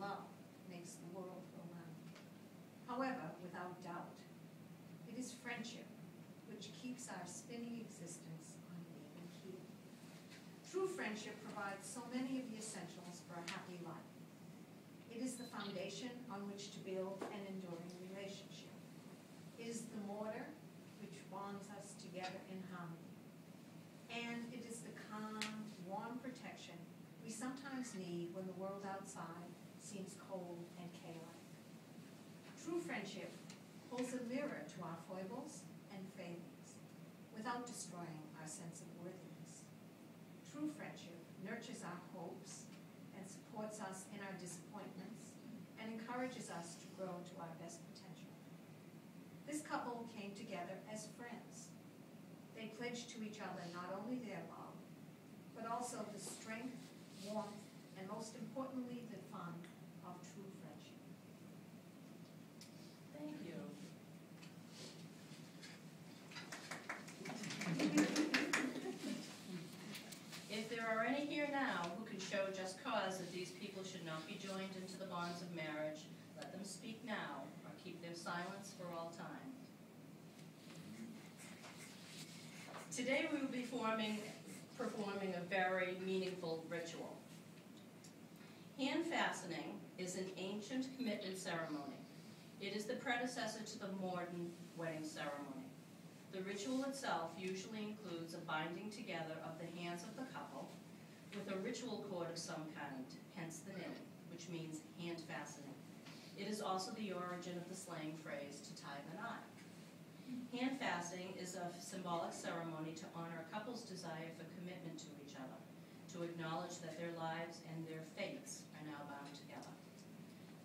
love makes the world go round. However, without doubt, it is friendship which keeps our spinning existence on an even keel. True friendship provides so many of the essentials for a happy life. It is the foundation on which to build an enduring relationship. It is the mortar which bonds us together in harmony. And it is the calm, warm protection we sometimes need when the world outside seems cold and chaotic. True friendship holds a mirror to our foibles and failings without destroying our sense of worthiness. True friendship nurtures our hopes and supports us in our disappointments and encourages us to grow to our best potential. This couple came together as friends. They pledged to each other not only their love, but also the strength, warmth, and most importantly, the fun of true friendship. Thank you. If there are any here now who can show just cause that these people should not be joined into the bonds of marriage, let them speak now or keep their silence for all time. Today we will be performing a very meaningful ritual. Hand fastening is an ancient commitment ceremony. It is the predecessor to the modern wedding ceremony. The ritual itself usually includes a binding together of the hands of the couple with a ritual cord of some kind, hence the name, which means hand fastening. It is also the origin of the slang phrase to tie the knot. Hand fastening is a symbolic ceremony to honor a couple's desire for commitment to each other, to acknowledge that their lives and their fates are now bound together.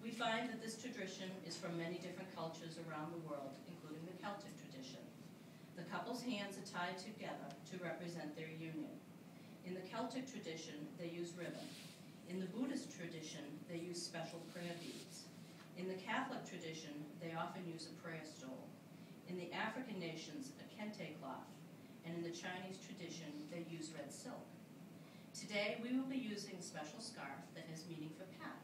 We find that this tradition is from many different cultures around the world, including the Celtic tradition. The couple's hands are tied together to represent their union. In the Celtic tradition, they use ribbon. In the Buddhist tradition, they use special prayer beads. In the Catholic tradition, they often use a prayer stole. In the African nations, a kente cloth. And in the Chinese tradition, they use red silk. Today, we will be using a special scarf that has meaning for Pat.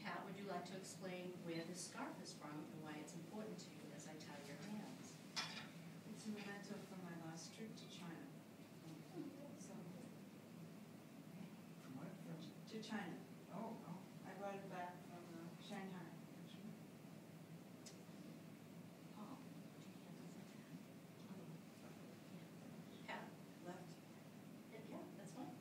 Pat, would you like to explain where this scarf is from and why it's important to you as I tie your hands? It's a memento from my last trip to China. So, From what? to China. Oh. I brought it back from Shanghai. Paul. Pat. Left. Yeah, that's fine.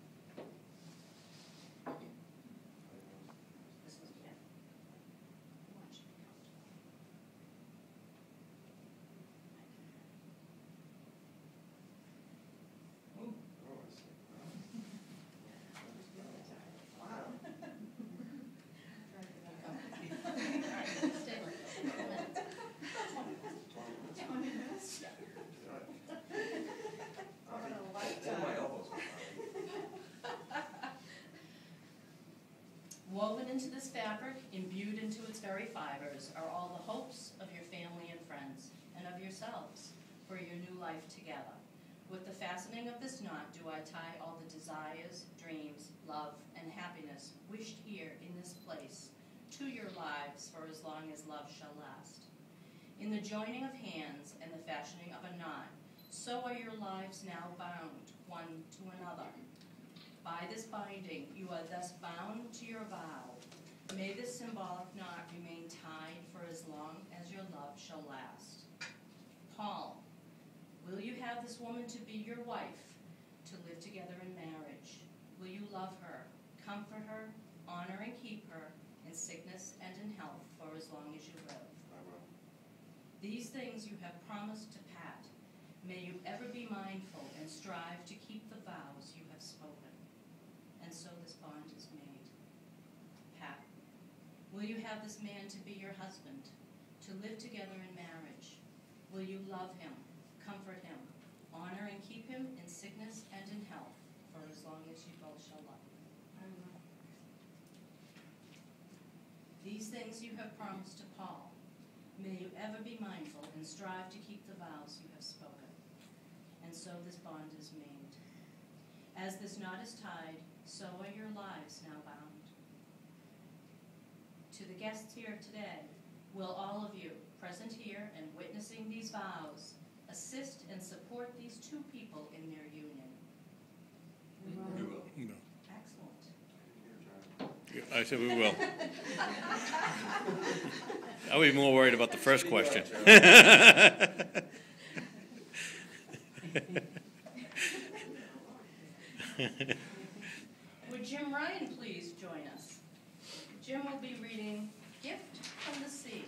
This was Pat. I want you to be comfortable. Oh, I see. Wow. Stay like that. 20 minutes. All in a lifetime. All my elbows are Woven into this fabric, imbued into its very fibers, are all the hopes of your family and friends, and of yourselves, for your new life together. With the fastening of this knot do I tie all the desires, dreams, love, and happiness wished here in this place to your lives for as long as love shall last. In the joining of hands and the fashioning of a knot, so are your lives now bound one to another. By this binding, you are thus bound to your vow. May this symbolic knot remain tied for as long as your love shall last. Paul, will you have this woman to be your wife, to live together in marriage? Will you love her, comfort her, honor and keep her in sickness and in health for as long as you live? I will. These things you have promised to Pat. May you ever be mindful and strive to keep the vows you have spoken. And so this bond is made. Pat, will you have this man to be your husband, to live together in marriage? Will you love him, comfort him, honor and keep him in sickness and in health for as long as you both shall love? I will. These things you have promised to Paul. May you ever be mindful and strive to keep the vows you have spoken. And so this bond is made. As this knot is tied, so are your lives now bound. to the guests here today, will all of you present here and witnessing these vows assist and support these two people in their union? We will. No. Excellent. I said we will. I was more worried about the first question. Would Jim Ryan please join us? Jim will be reading Gift from the Sea.